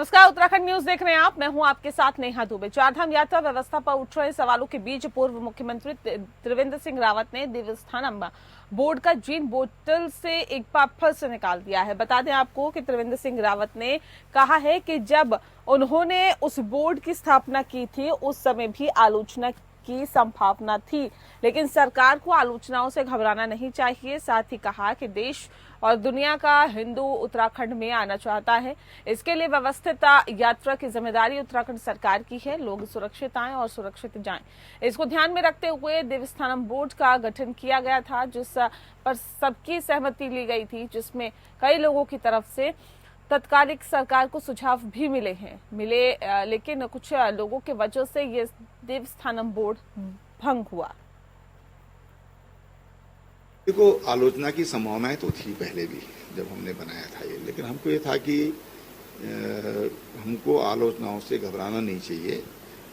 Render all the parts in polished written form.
नमस्कार, उत्तराखंड न्यूज देख रहे हैं आप। मैं हूं आपके साथ नेहा दुबे। चारधाम यात्रा व्यवस्था पर उठ रहे सवालों के बीच पूर्व मुख्यमंत्री त्रिवेंद्र सिंह रावत ने देवस्थानम बोर्ड का जीन बोतल से एक बार फिर से निकाल दिया है। बता दें आपको कि त्रिवेंद्र सिंह रावत ने कहा है कि जब उन्होंने उस बोर्ड की स्थापना की थी उस समय भी आलोचना की संभावना थी, लेकिन सरकार को आलोचनाओं से घबराना नहीं चाहिए। साथ ही कहा कि देश और दुनिया का हिंदू उत्तराखंड में आना चाहता है, इसके लिए व्यवस्थित यात्रा की जिम्मेदारी उत्तराखंड सरकार की है। लोग सुरक्षित आएं और सुरक्षित जाएं, इसको ध्यान में रखते हुए देवस्थानम बोर्ड का गठन किया गया था, जिस पर सबकी सहमति ली गई थी, जिसमें कई लोगों की तरफ से तत्कालिक सरकार को सुझाव भी मिले, लेकिन कुछ लोगों के वजह से ये देवस्थानम बोर्ड भंग हुआ। देखो, आलोचना की संभावनाएं तो थी पहले भी जब हमने बनाया था ये, लेकिन हमको ये था कि हमको आलोचनाओं से घबराना नहीं चाहिए,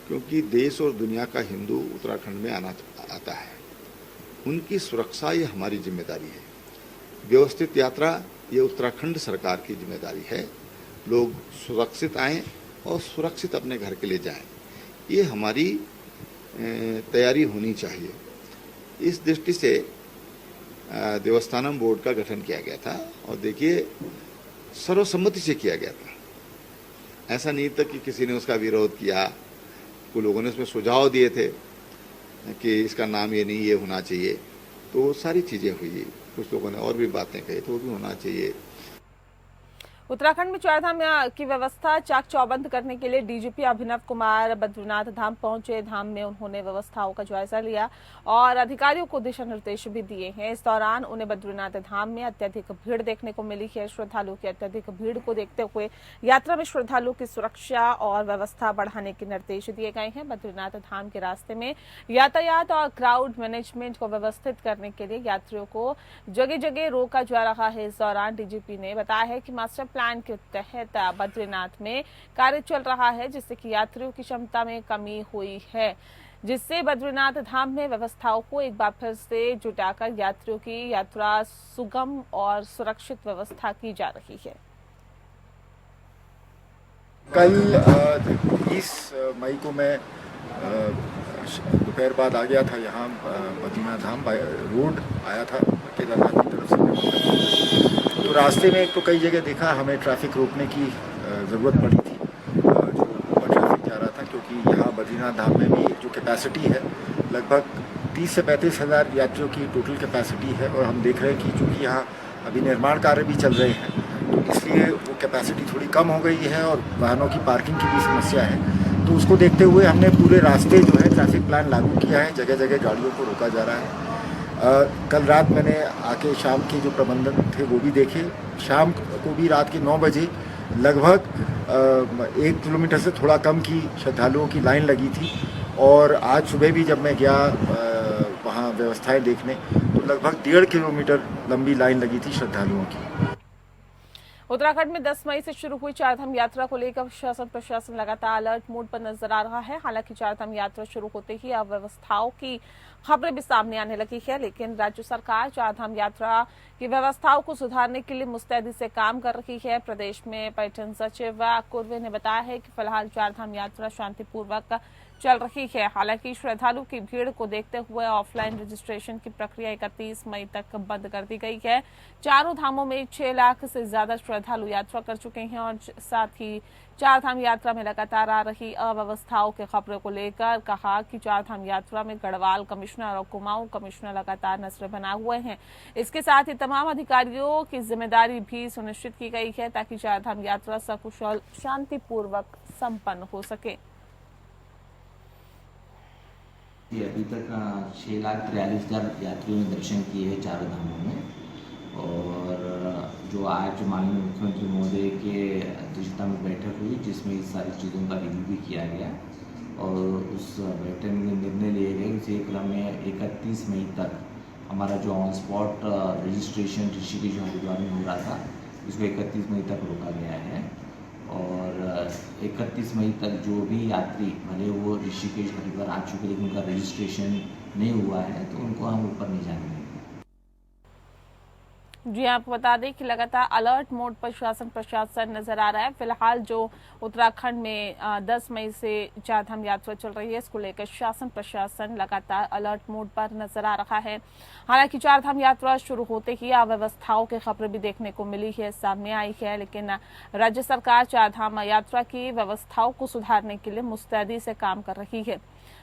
क्योंकि देश और दुनिया का हिंदू उत्तराखंड में आता है, उनकी सुरक्षा ये हमारी जिम्मेदारी है। व्यवस्थित यात्रा ये उत्तराखंड सरकार की जिम्मेदारी है। लोग सुरक्षित आएं और सुरक्षित अपने घर के लिए जाएं, ये हमारी तैयारी होनी चाहिए। इस दृष्टि से देवस्थानम बोर्ड का गठन किया गया था, और देखिए सर्वसम्मति से किया गया था। ऐसा नहीं था कि किसी ने उसका विरोध किया। कुछ लोगों ने उसमें सुझाव दिए थे कि इसका नाम ये नहीं, ये होना चाहिए, तो सारी चीजें हुई। कुछ लोगों ने और भी बातें कही, तो वो भी होना चाहिए। उत्तराखंड में चारधाम की व्यवस्था चाक चौबंद करने के लिए डीजीपी अभिनव कुमार बद्रीनाथ धाम पहुंचे। धाम में उन्होंने व्यवस्थाओं का जायजा लिया और अधिकारियों को दिशा निर्देश भी दिए हैं। इस दौरान उन्हें बद्रीनाथ धाम में अत्यधिक भीड़ देखने को मिली है। श्रद्धालुओं की अत्यधिक भीड़ को देखते हुए यात्रा में श्रद्धालुओं की सुरक्षा और व्यवस्था बढ़ाने के निर्देश दिए गए हैं। बद्रीनाथ धाम के रास्ते में यातायात और क्राउड मैनेजमेंट को व्यवस्थित करने के लिए यात्रियों को जगह जगह रोका जा रहा है। इस दौरान डीजीपी ने बताया है कि मास्टर प्लान के तहत बद्रीनाथ में कार्य चल रहा है, जिससे कि यात्रियों की क्षमता में कमी हुई है, जिससे बद्रीनाथ धाम में व्यवस्थाओं को एक बार फिर से जुटाकर यात्रियों की यात्रा सुगम और सुरक्षित व्यवस्था की जा रही है। कल 20 मई को मैं दोपहर बाद आ गया था यहाँ बद्रीनाथ धाम। रोड आया था केदारनाथ की तरफ से, तो रास्ते में एक तो कई जगह देखा हमें ट्रैफिक रोकने की ज़रूरत पड़ी थी, जो ऊपर ट्रैफिक जा रहा था, क्योंकि यहाँ बद्रीनाथ धाम में भी जो कैपेसिटी है लगभग 30 से 35 हज़ार यात्रियों की टोटल कैपेसिटी है, और हम देख रहे हैं कि चूँकि यहाँ अभी निर्माण कार्य भी चल रहे हैं, तो इसलिए वो कैपेसिटी थोड़ी कम हो गई है और वाहनों की पार्किंग की भी समस्या है। तो उसको देखते हुए हमने पूरे रास्ते जो है ट्रैफिक प्लान लागू किया है। जगह जगह गाड़ियों को रोका जा रहा है। कल रात मैंने आके शाम के जो प्रबंधन थे वो भी देखे। शाम को भी रात के 9 बजे लगभग 1 किलोमीटर से थोड़ा कम की श्रद्धालुओं की लाइन लगी थी, और आज सुबह भी जब मैं गया वहाँ व्यवस्थाएं देखने, तो लगभग 1.5 किलोमीटर लंबी लाइन लगी थी श्रद्धालुओं की। उत्तराखंड में 10 मई से शुरू हुई चारधाम यात्रा को लेकर शासन प्रशासन लगातार अलर्ट मोड पर नजर आ रहा है। हालांकि चारधाम यात्रा शुरू होते ही अव्यवस्थाओं की खबरें भी सामने आने लगी है, लेकिन राज्य सरकार चारधाम यात्रा की व्यवस्थाओं को सुधारने के लिए मुस्तैदी से काम कर रही है। प्रदेश में पर्यटन सचिव कुर्वे ने बताया है कि फिलहाल चारधाम यात्रा शांतिपूर्वक चल रही है। हालांकि श्रद्धालु की भीड़ को देखते हुए ऑफलाइन रजिस्ट्रेशन की प्रक्रिया 31 मई तक बंद कर दी गई है। चारों धामों में 6 लाख से ज्यादा श्रद्धालु यात्रा कर चुके हैं, और साथ ही चारधाम यात्रा में लगातार आ रही अव्यवस्थाओं के खबरों को लेकर कहा कि चारधाम यात्रा में गढ़वाल कमिश्नर और कुमाऊं कमिश्नर लगातार नजरें बनाए हुए हैं। इसके साथ ही तमाम अधिकारियों की जिम्मेदारी भी सुनिश्चित की गई है ताकि चारधाम यात्रा सकुशल शांतिपूर्वक संपन्न हो सके। अभी तक 6,43,000 यात्रियों ने दर्शन किए हैं चारों धामों में, और जो आज माननीय मुख्यमंत्री महोदय के अध्यक्षता में बैठक हुई, जिसमें इस सारी चीज़ों का रिव्यू भी किया गया, और उस बैठक में निर्णय लिए गए कि इस क्रम में 31 मई तक हमारा जो on spot registration Rishikesh Haridwar में हो रहा था, इसको 31 मई तक रोका गया है। और 31 मई तक जो भी यात्री भले वो ऋषिकेश हरिद्वार आ चुके लेकिन उनका रजिस्ट्रेशन नहीं हुआ है, तो उनको हम ऊपर नहीं जाने देंगे। जी आपको बता दें कि लगातार अलर्ट मोड पर शासन प्रशासन नजर आ रहा है। फिलहाल जो उत्तराखंड में 10 मई से चारधाम यात्रा चल रही है, इसको लेकर शासन प्रशासन लगातार अलर्ट मोड पर नजर आ रहा है। हालांकि चारधाम यात्रा शुरू होते ही अव्यवस्थाओं की खबरें भी देखने को मिली है, सामने आई है, लेकिन राज्य सरकार चारधाम यात्रा की व्यवस्थाओं को सुधारने के लिए मुस्तैदी से काम कर रही है।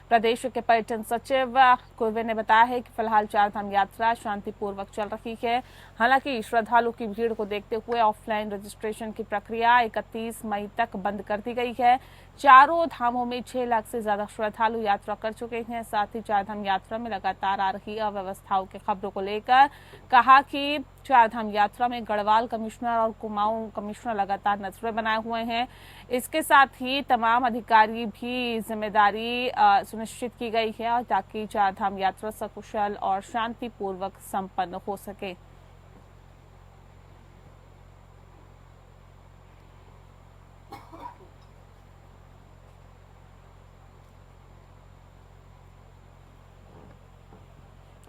प्रदेश के पर्यटन सचिव कुर्वे ने बताया है कि फिलहाल चारधाम यात्रा शांतिपूर्वक चल रही है। हालांकि श्रद्धालु की भीड़ को देखते हुए ऑफलाइन रजिस्ट्रेशन की प्रक्रिया 31 मई तक बंद कर दी गई है। चारों धामों में 6 लाख से ज्यादा श्रद्धालु यात्रा कर चुके हैं। साथ ही चारधाम यात्रा में लगातार आ रही अव्यवस्थाओं की खबरों को लेकर कहा कि चारधाम यात्रा में गढ़वाल कमिश्नर और कुमाऊं कमिश्नर लगातार नजरें बनाए हुए हैं। इसके साथ ही तमाम अधिकारी भी जिम्मेदारी सुनिश्चित की गई है ताकि चारधाम यात्रा सकुशल और शांतिपूर्वक संपन्न हो सके।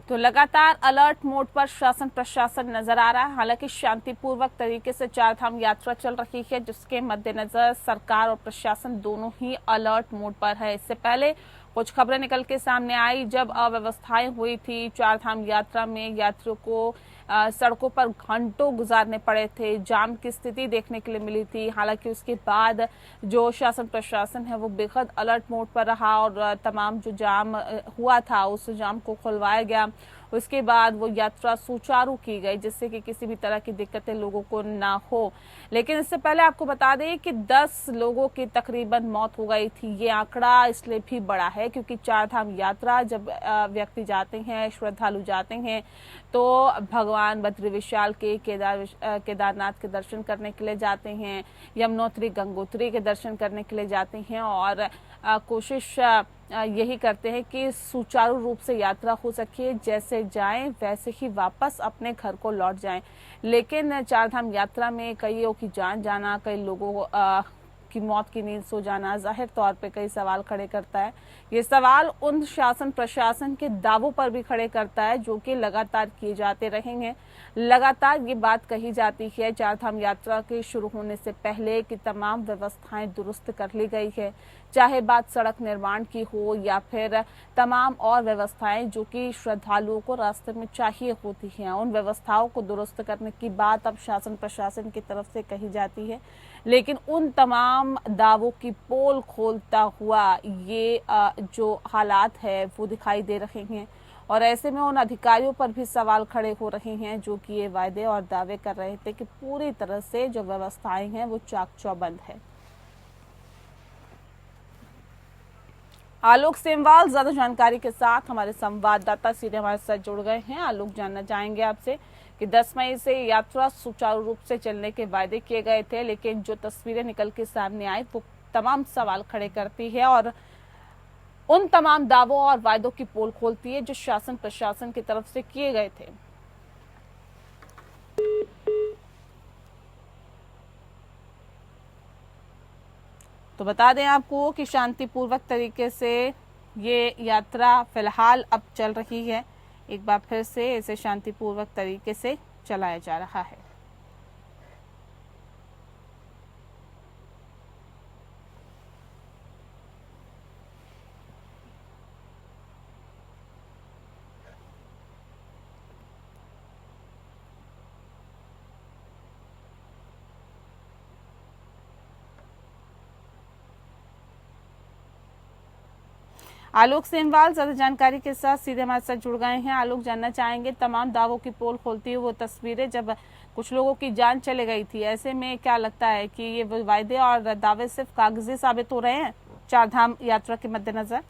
तो लगातार अलर्ट मोड पर शासन प्रशासन नजर आ रहा है। हालांकि शांतिपूर्वक तरीके से चारधाम यात्रा चल रही है, जिसके मद्देनजर सरकार और प्रशासन दोनों ही अलर्ट मोड पर है। इससे पहले कुछ खबरें निकल के सामने आई जब अव्यवस्थाएं हुई थी चारधाम यात्रा में, यात्रियों को सड़कों पर घंटों गुजारने पड़े थे, जाम की स्थिति देखने के लिए मिली थी। हालांकि उसके बाद जो शासन प्रशासन है वो बेहद अलर्ट मोड पर रहा और तमाम जो जाम हुआ था उस जाम को खुलवाया गया। उसके बाद वो यात्रा सुचारू की गई, जिससे कि किसी भी तरह की दिक्कतें लोगों को ना हो। लेकिन इससे पहले आपको बता दें कि 10 लोगों की तकरीबन मौत हो गई थी। ये आंकड़ा इसलिए भी बड़ा है क्योंकि चारधाम यात्रा जब व्यक्ति जाते हैं, श्रद्धालु जाते हैं, तो भगवान बद्री विशाल के केदारनाथ के दर्शन करने के लिए जाते हैं, यमुनोत्री गंगोत्री के दर्शन करने के लिए जाते हैं और कोशिश यही करते हैं कि सुचारू रूप से यात्रा हो सके, जैसे जाएं वैसे ही वापस अपने घर को लौट जाएं। लेकिन चारधाम यात्रा में कईयों की जान जाना, कई लोगों की मौत की नींद सो जाना जाहिर तौर पे कई सवाल खड़े करता है। ये सवाल उन शासन प्रशासन के दावों पर भी खड़े करता है जो कि लगातार किए जाते रहेंगे। लगातार ये बात कही जाती है चारधाम यात्रा के शुरू होने से पहले कि तमाम व्यवस्थाएं दुरुस्त कर ली गई है, चाहे बात सड़क निर्माण की हो या फिर तमाम और व्यवस्थाएं जो कि श्रद्धालुओं को रास्ते में चाहिए होती हैं, उन व्यवस्थाओं को दुरुस्त करने की बात अब शासन प्रशासन की तरफ से कही जाती है। लेकिन उन तमाम दावों की पोल खोलता हुआ ये जो हालात है वो दिखाई दे रहे हैं और ऐसे में उन अधिकारियों पर भी सवाल खड़े हो रहे हैं जो कि ये वायदे और दावे कर रहे थे कि पूरी तरह से जो व्यवस्थाएं हैं वो चाक चौबंद है। आलोक सेमवाल ज्यादा जानकारी के साथ हमारे संवाददाता सीधे हमारे साथ जुड़ गए हैं। आलोक, जानना चाहेंगे आपसे कि 10 मई से यात्रा सुचारू रूप से चलने के वायदे किए गए थे, लेकिन जो तस्वीरें निकल के सामने आई वो तमाम सवाल खड़े करती है और उन तमाम दावों और वायदों की पोल खोलती है जो शासन प्रशासन की तरफ से किए गए थे। तो बता दें आपको कि शांतिपूर्वक तरीके से ये यात्रा फिलहाल अब चल रही है। एक बार फिर से इसे शांतिपूर्वक तरीके से चलाया जा रहा है। आलोक सेमवाल ज्यादा जानकारी के साथ सीधे हमारे साथ जुड़ गए हैं। आलोक, जानना चाहेंगे तमाम दावों की पोल खोलती है वो तस्वीरें जब कुछ लोगों की जान चले गई थी, ऐसे में क्या लगता है कि ये वायदे और दावे सिर्फ कागजी साबित हो रहे हैं चारधाम यात्रा के मद्देनजर?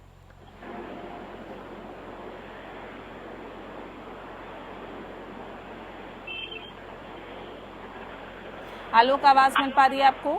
आलोक, आवाज मिल पा रही है आपको?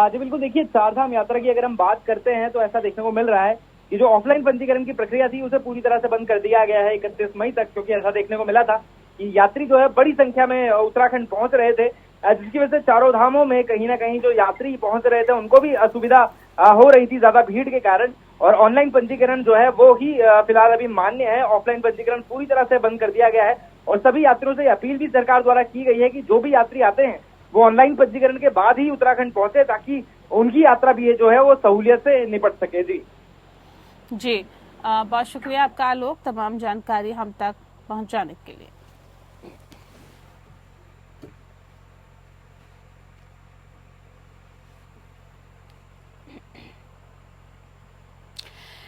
जी बिल्कुल, देखिए चारधाम यात्रा की अगर हम बात करते हैं तो ऐसा देखने को मिल रहा है कि जो ऑफलाइन पंजीकरण की प्रक्रिया थी उसे पूरी तरह से बंद कर दिया गया है 31 मई तक, क्योंकि ऐसा देखने को मिला था कि यात्री जो है बड़ी संख्या में उत्तराखंड पहुंच रहे थे, जिसकी वजह से चारों धामों में कहीं ना कहीं जो यात्री पहुंच रहे थे उनको भी असुविधा हो रही थी ज्यादा भीड़ के कारण। और ऑनलाइन पंजीकरण जो है वो ही फिलहाल अभी मान्य है। ऑफलाइन पंजीकरण पूरी तरह से बंद कर दिया गया है और सभी यात्रियों से अपील भी सरकार द्वारा की गई है कि जो भी यात्री आते हैं वो ऑनलाइन पंजीकरण के बाद ही उत्तराखंड पहुंचे, ताकि उनकी यात्रा भी जो है वो सहूलियत से निपट सके। जी बहुत शुक्रिया आपका आलोक, तमाम जानकारी हम तक पहुंचाने के लिए।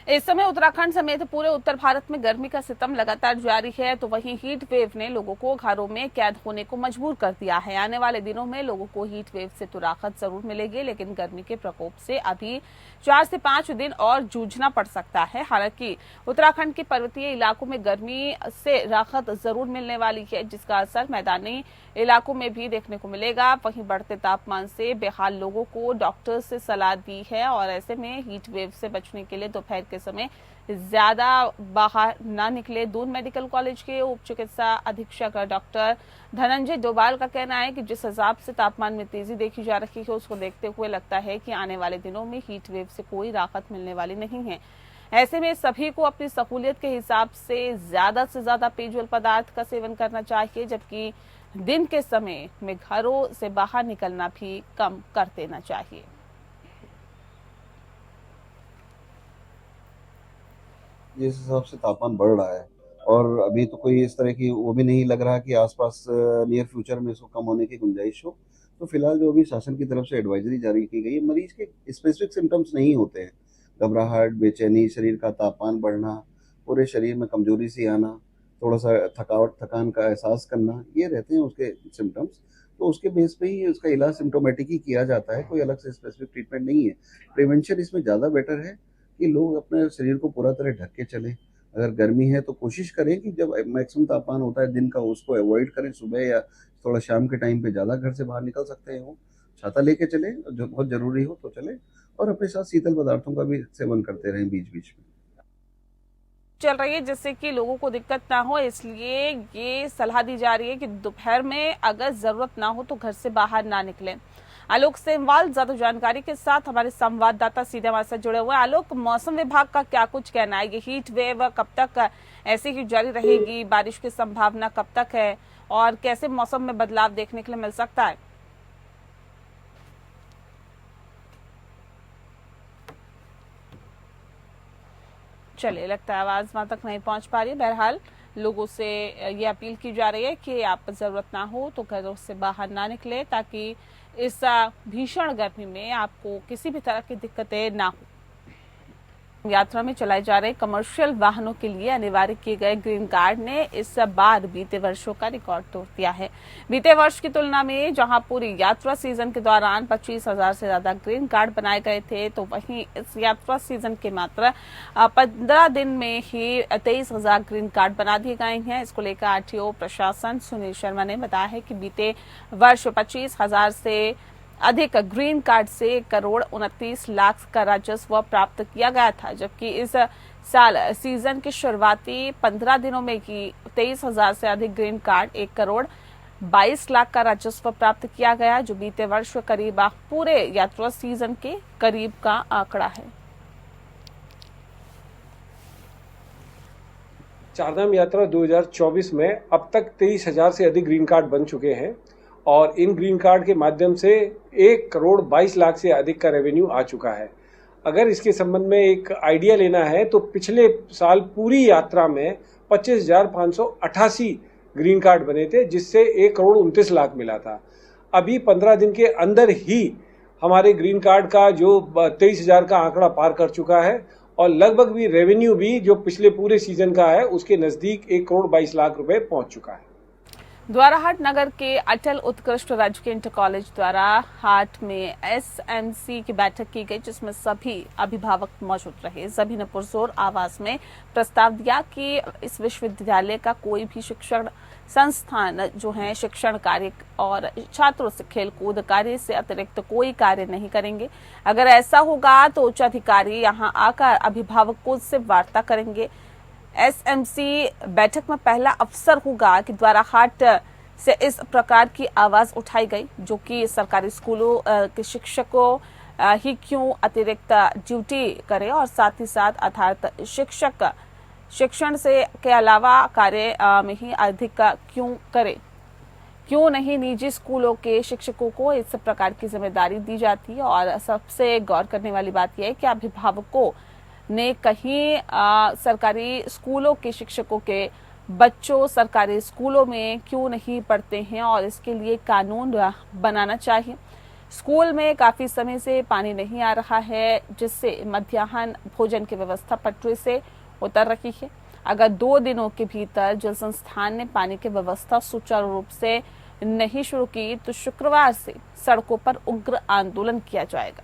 इस समय उत्तराखंड समेत पूरे उत्तर भारत में गर्मी का सितम लगातार जारी है, तो वहीं हीट वेव ने लोगों को घरों में कैद होने को मजबूर कर दिया है। आने वाले दिनों में लोगों को हीट वेव से तो राहत जरूर मिलेगी, लेकिन गर्मी के प्रकोप से अभी 4 से 5 दिन और जूझना पड़ सकता है। हालांकि उत्तराखंड के पर्वतीय इलाकों में गर्मी से राहत जरूर मिलने वाली है, जिसका असर मैदानी इलाकों में भी देखने को मिलेगा। वहीं बढ़ते तापमान से बेहाल लोगों को डॉक्टर से सलाह दी है और ऐसे में हीट वेव से बचने के लिए दोपहर के समय ज्यादा बाहर ना निकले। दून मेडिकल कॉलेज के उप चिकित्सा अधीक्षक डॉक्टर धनंजय डोभाल का कहना है कि जिस हिसाब से तापमान में तेजी देखी जा रही है, उसको देखते हुए लगता है कि आने वाले दिनों में हीट वेव से कोई राहत मिलने वाली नहीं है। ऐसे में सभी को अपनी सहूलियत के हिसाब से ज्यादा पेयजल पदार्थ का सेवन करना चाहिए, जबकि दिन के समय में घरों से बाहर निकलना भी कम कर देना चाहिए। जिस हिसाब से तापमान बढ़ रहा है और अभी तो कोई इस तरह की वो भी नहीं लग रहा कि आसपास नियर फ्यूचर में इसको कम होने की गुंजाइश हो, तो फिलहाल जो अभी शासन की तरफ से एडवाइजरी जारी की गई है, मरीज के स्पेसिफिक सिम्टम्स नहीं होते हैं। घबराहट, बेचैनी, शरीर का तापमान बढ़ना, पूरे शरीर में कमजोरी सी आना, थोड़ा सा थकान का एहसास करना, ये रहते हैं उसके सिम्टम्स। तो उसके बेस पे ही उसका इलाज सिम्टोमेटिक ही किया जाता है, कोई अलग से स्पेसिफिक ट्रीटमेंट नहीं है। प्रिवेंशन इसमें ज़्यादा बेटर है कि लोग अपने शरीर को पूरा तरह ढक के चलें। अगर गर्मी है तो कोशिश करें कि जब मैक्सिमम तापमान होता है दिन का, उसको अवॉइड करें। सुबह या थोड़ा शाम के टाइम पे ज़्यादा घर से बाहर निकल सकते हैं, वो छाता लेके चलें, जो बहुत ज़रूरी हो तो चलें, और अपने साथ शीतल पदार्थों का भी सेवन करते रहें बीच बीच में। चल रही है जिससे कि लोगों को दिक्कत ना हो, इसलिए ये सलाह दी जा रही है कि दोपहर में अगर जरूरत ना हो तो घर से बाहर ना निकलें। आलोक सेमवाल ज्यादा जानकारी के साथ हमारे संवाददाता सीधे हमारे साथ जुड़े हुए हैं। आलोक, मौसम विभाग का क्या कुछ कहना है? ये हीट वेव कब तक ऐसे ही जारी रहेगी? बारिश की संभावना कब तक है और कैसे मौसम में बदलाव देखने के लिए मिल सकता है? चलिए, लगता है आवाज वहां तक नहीं पहुंच पा रही है। बहरहाल लोगों से ये अपील की जा रही है कि आप जरूरत ना हो तो घरों से बाहर ना निकले, ताकि इस भीषण गर्मी में आपको किसी भी तरह की दिक्कतें ना हो। यात्रा में चलाए जा रहे कमर्शियल वाहनों के लिए अनिवार्य किए गए ग्रीन कार्ड ने इस बार बीते वर्षों का रिकॉर्ड तोड़ दिया है। बीते वर्ष की तुलना में जहां पूरी यात्रा सीजन के दौरान 25,000 से ज्यादा ग्रीन कार्ड बनाए गए थे, तो वहीं इस यात्रा सीजन के मात्र 15 दिन में ही 23,000 ग्रीन कार्ड बना दिए गए हैं। इसको लेकर आरटीओ प्रशासन सुनील शर्मा ने बताया है कि बीते वर्ष 25,000 से अधिक ग्रीन कार्ड से 1,29,00,000 का राजस्व प्राप्त किया गया था, जबकि इस साल सीजन की शुरुआती 15 दिनों में ही 23,000 से अधिक ग्रीन कार्ड 1,22,00,000 का राजस्व प्राप्त किया गया, जो बीते वर्ष करीब पूरे यात्रा सीजन के करीब का आंकड़ा है। चारधाम यात्रा 2024 में अब तक 23,000 से अधिक ग्रीन कार्ड बन चुके हैं और इन ग्रीन कार्ड के माध्यम से 1,22,00,000 से अधिक का रेवेन्यू आ चुका है। अगर इसके संबंध में एक आइडिया लेना है तो पिछले साल पूरी यात्रा में 25,588 ग्रीन कार्ड बने थे, जिससे 1,29,00,000 मिला था। अभी 15 दिन के अंदर ही हमारे ग्रीन कार्ड का जो 23,000 का आंकड़ा पार कर चुका है और लगभग भी रेवेन्यू भी जो पिछले पूरे सीजन का है उसके नजदीक 1,22,00,000 रुपए पहुंच चुका है। द्वाराहाट नगर के अटल उत्कृष्ट राजकीय इंटर कॉलेज द्वारा हाट में एसएमसी की बैठक की गई, जिसमें सभी अभिभावक मौजूद रहे। सभी ने पुरजोर आवाज में प्रस्ताव दिया कि इस विश्वविद्यालय का कोई भी शिक्षण संस्थान जो है शिक्षण कार्य और छात्रों से खेलकूद कार्य से अतिरिक्त कोई कार्य नहीं करेंगे। अगर ऐसा होगा तो उच्च अधिकारी यहां आकर अभिभावकों से वार्ता करेंगे। एसएमसी बैठक में पहला अवसर होगा कि द्वाराहाट से इस प्रकार की आवाज उठाई गई, जो कि सरकारी स्कूलों के शिक्षकों ही क्यों अतिरिक्त ड्यूटी करे और साथ ही साथ अर्थात शिक्षण से के अलावा कार्य में ही अधिक क्यों करे। क्यों नहीं निजी स्कूलों के शिक्षकों को इस प्रकार की जिम्मेदारी दी जाती है। और सबसे गौर करने वाली बात यह है कि अभिभावकों ने कहीं सरकारी स्कूलों के शिक्षकों के बच्चों सरकारी स्कूलों में क्यों नहीं पढ़ते हैं और इसके लिए कानून बनाना चाहिए। स्कूल में काफी समय से पानी नहीं आ रहा है, जिससे मध्याह्न भोजन की व्यवस्था पटरी से उतर रही है। अगर 2 दिनों के भीतर जल संस्थान ने पानी की व्यवस्था सुचारू रूप से नहीं शुरू की तो शुक्रवार से सड़कों पर उग्र आंदोलन किया जाएगा।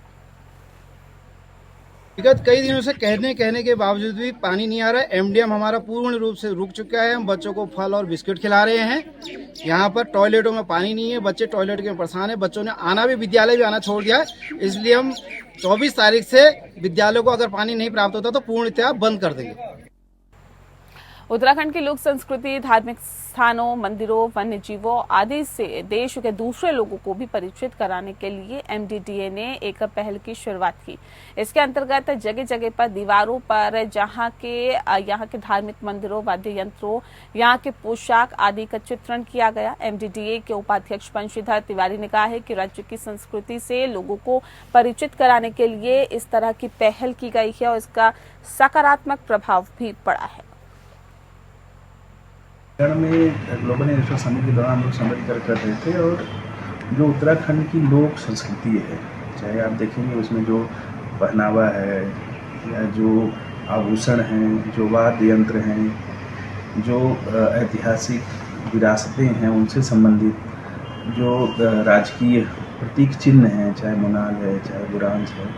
विगत कई दिनों से कहने के बावजूद भी पानी नहीं आ रहा है। एमडीएम हमारा पूर्ण रूप से रुक चुका है। हम बच्चों को फल और बिस्किट खिला रहे हैं। यहाँ पर टॉयलेटों में पानी नहीं है, बच्चे टॉयलेट के परेशान है। बच्चों ने आना भी विद्यालय भी आना छोड़ दिया है। इसलिए हम 24 तारीख से विद्यालयों को अगर पानी नहीं प्राप्त होता तो पूर्णतः बंद कर देंगे। उत्तराखंड की लोक संस्कृति, धार्मिक स्थानों, मंदिरों, वन्य जीवों आदि से देश के दूसरे लोगों को भी परिचित कराने के लिए एमडीडीए ने एक पहल की शुरुआत की। इसके अंतर्गत जगह जगह पर दीवारों पर यहाँ के धार्मिक मंदिरों, वाद्य यंत्रों, यहाँ के पोशाक आदि का चित्रण किया गया। एमडीडीए के उपाध्यक्ष बंशीधर तिवारी ने कहा है कि राज्य की संस्कृति से लोगों को परिचित कराने के लिए इस तरह की पहल की गई है और इसका सकारात्मक प्रभाव भी पड़ा है। में ग्लोबल इन्वेस्टर समिट के दौरान हम लोग सम्मिलित कर रहे थे और जो उत्तराखंड की लोक संस्कृति है, चाहे आप देखेंगे उसमें जो पहनावा है या जो आभूषण हैं, जो वाद्य यंत्र हैं, जो ऐतिहासिक विरासतें हैं, उनसे संबंधित जो राजकीय प्रतीक चिन्ह हैं, चाहे मोनाल है, चाहे बुरांश है,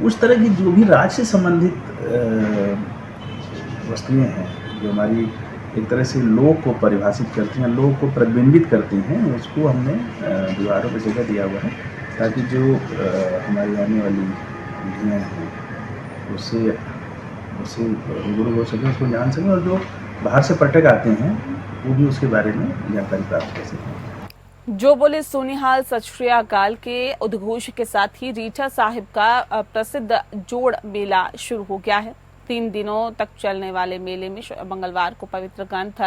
उस तरह की जो भी राज्य से संबंधित वस्तुएं हैं जो हमारी एक तरह से लोक को परिभाषित करती हैं, लोक को प्रतिबिंबित करती हैं, उसको हमने दीवारों पर जगह दिया हुआ है ताकि जो हमारी आने वाली पीढ़ियाँ हैं उससे रूबरू हो सकें, उसको जान सकें और जो बाहर से पर्यटक आते हैं वो भी उसके बारे में जानकारी प्राप्त कर सकें। जो बोले सोनिहाल सत श्री अकाल के उद्घोष के साथ ही रीठा साहिब का प्रसिद्ध जोड़ मेला शुरू हो गया है। 3 दिनों तक चलने वाले मेले में मंगलवार को पवित्र ग्रंथ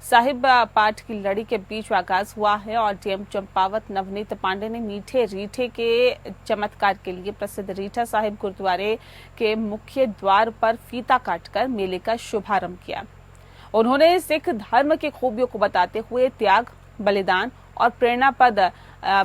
साहिब पाठ की लड़ी के बीच आगाज हुआ है और डीएम चंपावत नवनीत पांडे ने मीठे रीठे के चमत्कार के लिए प्रसिद्ध रीठा साहिब गुरुद्वारे के मुख्य द्वार पर फीता काटकर मेले का शुभारंभ किया। उन्होंने सिख धर्म की खूबियों को बताते हुए त्याग, बलिदान और प्रेरणापद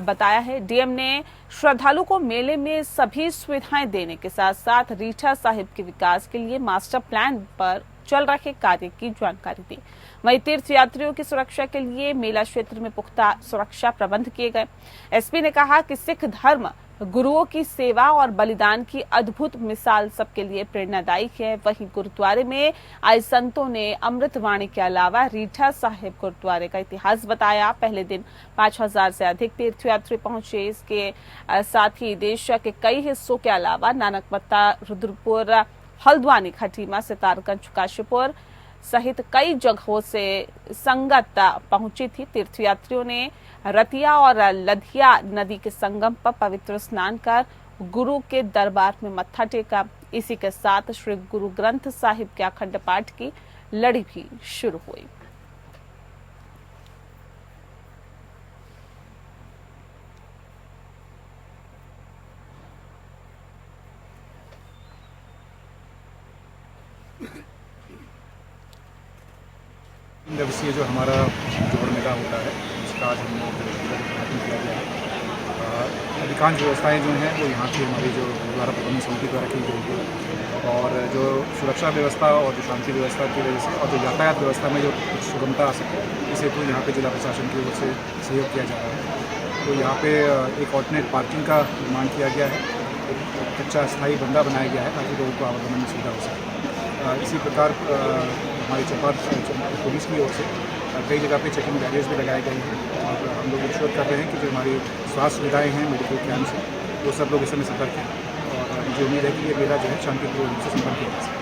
बताया है। डीएम ने श्रद्धालु को मेले में सभी सुविधाएं देने के साथ साथ रीठा साहिब के विकास के लिए मास्टर प्लान पर चल रहे कार्य की जानकारी दी। वहीं तीर्थ यात्रियों की सुरक्षा के लिए मेला क्षेत्र में पुख्ता सुरक्षा प्रबंध किए गए। एसपी ने कहा कि सिख धर्म गुरुओं की सेवा और बलिदान की अद्भुत मिसाल सबके लिए प्रेरणादायी है। वहीं गुरुद्वारे में आए संतों ने अमृतवाणी के अलावा रीठा साहिब गुरुद्वारे का इतिहास बताया। पहले दिन 5000 से अधिक तीर्थयात्री पहुंचे। इसके साथ ही देश के कई हिस्सों के अलावा नानकमत्ता, रुद्रपुर, हल्द्वानी, खटीमा, सितारगंज, काशीपुर सहित कई जगहों से संगत पहुंची थी। तीर्थयात्रियों ने रतिया और लधिया नदी के संगम पर पवित्र स्नान कर गुरु के दरबार में मत्था टेका। इसी के साथ श्री गुरु ग्रंथ साहिब के अखंड पाठ की लड़ी भी शुरू हुई। दिवसीय जो हमारा जोड़ मेला होता है उसका आज हमने उद्घाटन किया गया है। अधिकांश व्यवस्थाएं जो हैं वो यहाँ की हमारी जो द्वारा प्रबंधन समिति द्वारा की गई है और जो सुरक्षा व्यवस्था और जो शांति व्यवस्था की वजह से और जो यातायात व्यवस्था में जो कुछ सुगमता आ सके इस हेतु यहाँ पे जिला प्रशासन की ओर से सहयोग किया जा रहा है। तो यहाँ पे एक ऑल्टरनेट पार्किंग का निर्माण किया गया है, एक कच्चा स्थायी बंदा बनाया गया है ताकि लोगों को आवागमन में सुविधा हो सके। इसी प्रकार हमारी चंपावत पुलिस की ओर से कई जगह पे चेकिंग बैरियर्स भी लगाए गए हैं और हम लोग इंश्योर कर रहे हैं कि जो हमारी स्वास्थ्य सुविधाएं हैं, मेडिकल कैंप्स हैं, वो सब लोग इस समय सतर्क हैं और मुझे उम्मीद है कि ये मेला जो है शांतिपूर्ण रूप से संपन्न किया जा सके।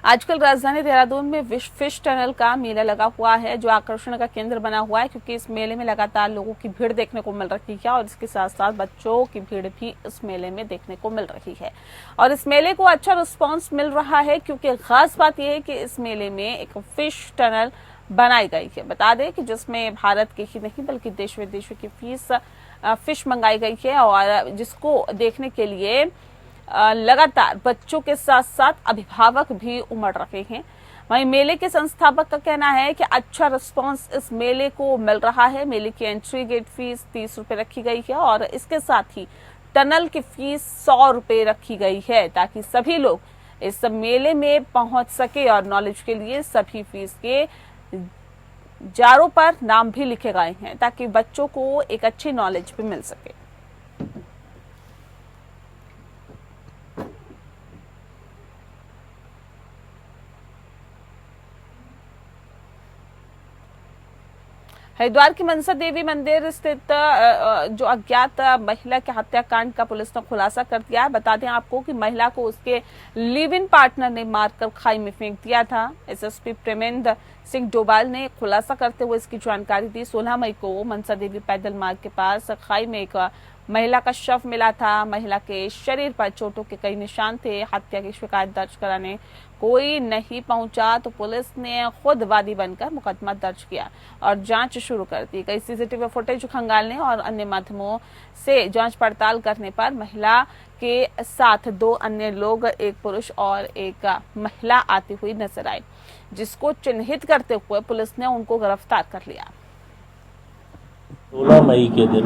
आजकल राजधानी देहरादून में फिश टनल का मेला लगा हुआ है, जो आकर्षण का केंद्र बना हुआ है, क्योंकि इस मेले में लगातार लोगों की भीड़ देखने को मिल रही है और इसके साथ साथ बच्चों की भीड़ भी इस मेले में देखने को मिल रही है। और इस मेले को अच्छा रिस्पांस मिल रहा है, क्योंकि खास बात यह है कि इस मेले में एक फिश टनल बनाई गई है। बता दें कि जिसमें भारत के ही नहीं बल्कि देश विदेशों की फिश मंगाई गई है और जिसको देखने के लिए लगातार बच्चों के साथ साथ अभिभावक भी उमड़ रहे हैं। वहीं मेले के संस्थापक का कहना है कि अच्छा रिस्पांस इस मेले को मिल रहा है। मेले की एंट्री गेट फीस 30 रुपए रखी गई है और इसके साथ ही टनल की फीस 100 रुपए रखी गई है, ताकि सभी लोग इस मेले में पहुंच सके। और नॉलेज के लिए सभी फीस के जारों पर नाम भी लिखे गए हैं, ताकि बच्चों को एक अच्छी नॉलेज भी मिल सके। हरिद्वार की मनसा देवी मंदिर स्थित जो अज्ञात महिला के हत्याकांड का पुलिस ने खुलासा कर दिया है। बता दें आपको कि महिला को उसके लिव इन पार्टनर ने मारकर खाई में फेंक दिया था। एसएसपी प्रेमेंद्र सिंह डोभाल ने खुलासा करते हुए इसकी जानकारी दी। 16 मई को मनसा देवी पैदल मार्ग के पास खाई में एक महिला का शव मिला था। महिला के शरीर पर चोटों के कई निशान थे। हत्या की शिकायत दर्ज कराने कोई नहीं पहुंचा तो पुलिस ने खुद वादी बनकर मुकदमा दर्ज किया और जांच शुरू कर दी। कई सीसीटीवी फुटेज खंगालने और अन्य माध्यमों से जांच पड़ताल करने पर महिला के साथ 2 अन्य लोग, एक पुरुष और एक महिला आती हुई नजर आई, जिसको चिन्हित करते हुए पुलिस ने उनको गिरफ्तार कर लिया। 16 मई के दिन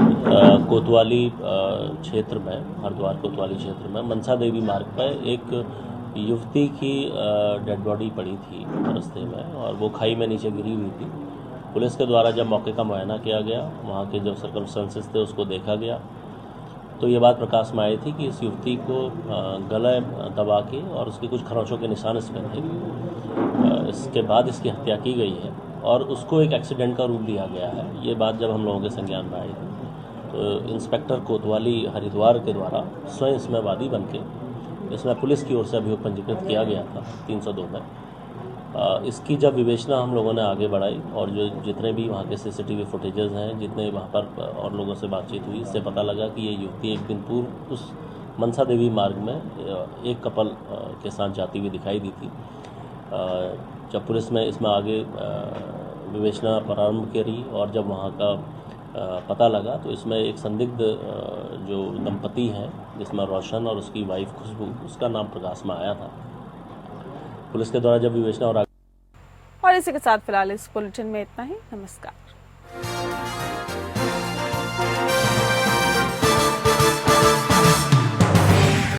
कोतवाली क्षेत्र में, हरिद्वार कोतवाली क्षेत्र में मनसा देवी मार्ग पर एक युवती की डेड बॉडी पड़ी थी रास्ते में और वो खाई में नीचे गिरी हुई थी। पुलिस के द्वारा जब मौके का मुआयना किया गया, वहाँ के जो सर्कमस्टेंसेस थे उसको देखा गया, तो ये बात प्रकाश में आई थी कि इस युवती को गले दबा के और उसके कुछ खरोंचों के निशान इस पर थे। इसके बाद इसकी हत्या की गई है और उसको एक एक्सीडेंट का रूप दिया गया है। ये बात जब हम लोगों के संज्ञान में आई थी तो इंस्पेक्टर कोतवाली हरिद्वार के द्वारा स्वयं इसमें वादी बनके इसमें पुलिस की ओर से अभियोग पंजीकृत किया गया था 302 में। इसकी जब विवेचना हम लोगों ने आगे बढ़ाई और जो जितने भी वहाँ के सीसीटीवी फुटेजेस हैं, जितने वहाँ पर और लोगों से बातचीत हुई, इससे पता लगा कि ये युवती एक दिन पूर्व उस मनसा देवी मार्ग में एक कपल के साथ जाती हुई दिखाई दी थी। जब पुलिस ने इसमें आगे विवेचना प्रारंभ करी और जब वहाँ का पता लगा तो इसमें एक संदिग्ध जो दंपति हैं, जिसमें रोशन और उसकी वाइफ खुशबू, उसका नाम प्रकाश में आया था। पुलिस के द्वारा जब विवेचना और इसी के साथ फिलहाल इस बुलेटिन में इतना ही। नमस्कार।